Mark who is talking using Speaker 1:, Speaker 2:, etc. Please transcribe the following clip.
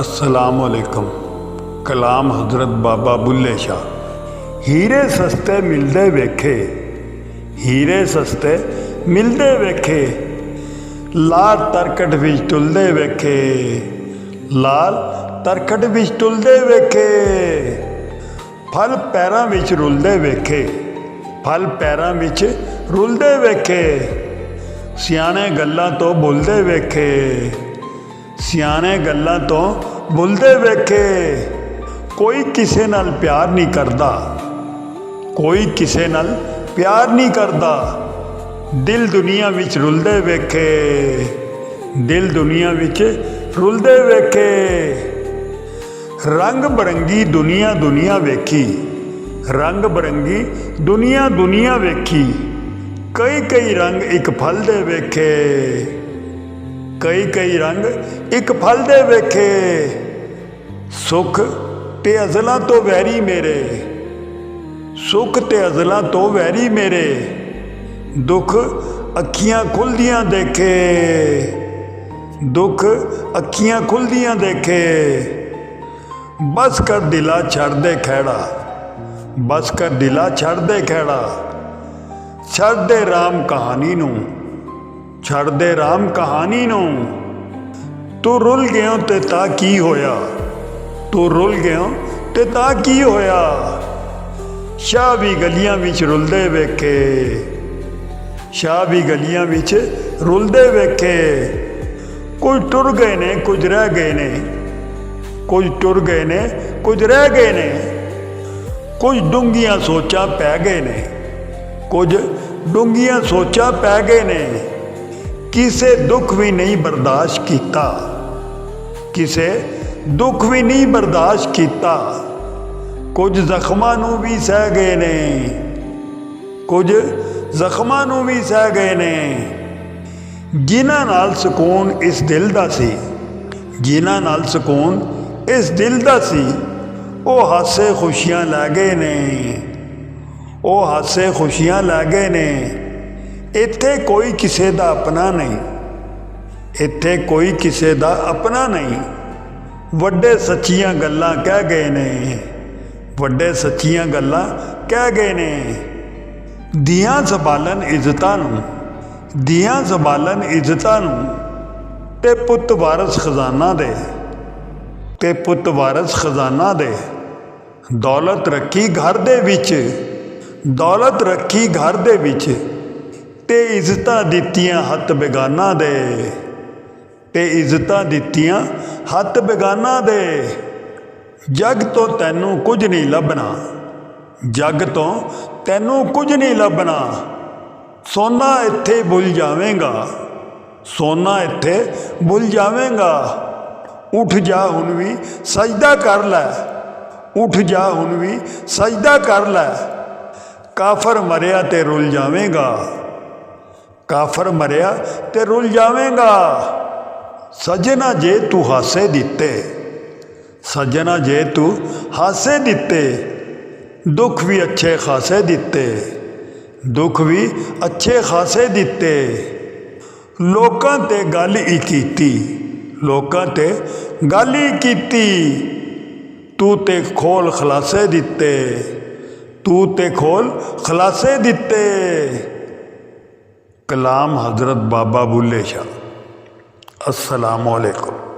Speaker 1: अस्सलामुअलैकुम। कलाम हज़रत बाबा बुल्ले शाह। हीरे सस्ते मिलदे वेखे, हीरे सस्ते मिलदे वेखे, लाल तरकट विच टुलदे वेखे, लाल तरकट विच टुलदे वेखे, फल पैरां विच रुलदे वेखे, फल पैरां विच रुलदे वेखे, सियाणे गल्लां तो बुलदे वेखे, सियाणे गल्लां तो बुलदे वेखे। कोई किसे नाल प्यार नहीं करदा, कोई किसे नाल प्यार नहीं करदा, दिल दुनिया विच रुलदे वेखे, दिल दुनिया विच रुलदे वेखे। रंग बरंगी दुनिया दुनिया वेखी, रंग बरंगी दुनिया दुनिया वेखी, कई कई रंग एक फल दे वेखे, कई कई रंग एक फल दे वेखे। सुख ते अज़लां तो वैरी मेरे, सुख ते अज़लां तो वैरी मेरे, दुख अखियां खुलदियां देखे, दुख अखियां खुलदियां देखे। बस कर दिला छड़ दे खैड़ा, बस कर दिला छड़ दे खैड़ा, छड़ दे राम कहानी नूं, छड़ दे राम कहानी नूं। तू रुल गयो ते ता की होया, तू रुल गयो ते ता की होया। शाह भी गलियां विच रुलदे वेखे, शाह भी गलियां विच रुलदे वेखे। कुछ टुर गए ने कुछ रह गए ने, कुछ टुर गए ने कुछ रह गए ने, कुछ डूंघियां सोचां पै गए ने, कुछ डूंघियां सोचां पै गए ने। किसे दुख भी नहीं बर्दाश्त किया, किसे दुख भी नहीं बर्दाश्त किया, कुछ जख्मां नूं भी सह गए ने, कुछ जख्मां नूं भी सह गए ने। जिन्हां नाल सुकून इस दिल दा सी, जिन्हां नाल सुकून इस दिल दा सी, वो हासे खुशियां लै गए ने, वो हासे खुशियां लै गए ने। इत्थे कोई किसे दा अपना नहीं, इत्थे कोई किसे दा अपना नहीं। वड्डे सच्चियां गल्लां कह गए ने, वड्डे सच्चियां गल्लां कह गए ने। दियां संभालन इज्जतां नूं, दियां संभालन इज्जतां नूं, ते पुत्त वारस खजाना दे, ते पुत्त वारस खजाना दे। दौलत रखी घर दे विच, दौलत रखी घर दे विच, ते इज्जतां दित्तियां हत्थ बेगाना दे, ते इज्जतां दित्तियां हत्थ बेगाना दे। जग तो तैनूं कुछ नहीं लभना, जग तो तैनूं कुछ नहीं लभना। सोना इत्थे भुल जावेंगा, सोना इत्थे भुल जावेंगा। उठ जा हुण भी सजदा कर लै, उठ जा हुण भी सजदा कर लै। काफर मरिया ते रुल जावेंगा, काफर मरिया ते रुल जावेंगा। सजना जे तू हासे दिते, सजना जे तू हासे दिते, दुख भी अच्छे खासे दिते, दुख भी अच्छे खासे दिते। लोकां ते गल ही कीती, लोकां ते गल ही कीती, तू ते खोल खलासे दिते, तू ते खोल खलासे दिते। कलाम हज़रत बाबा बुल्ले शाह। अस्सलामु अलैकुम।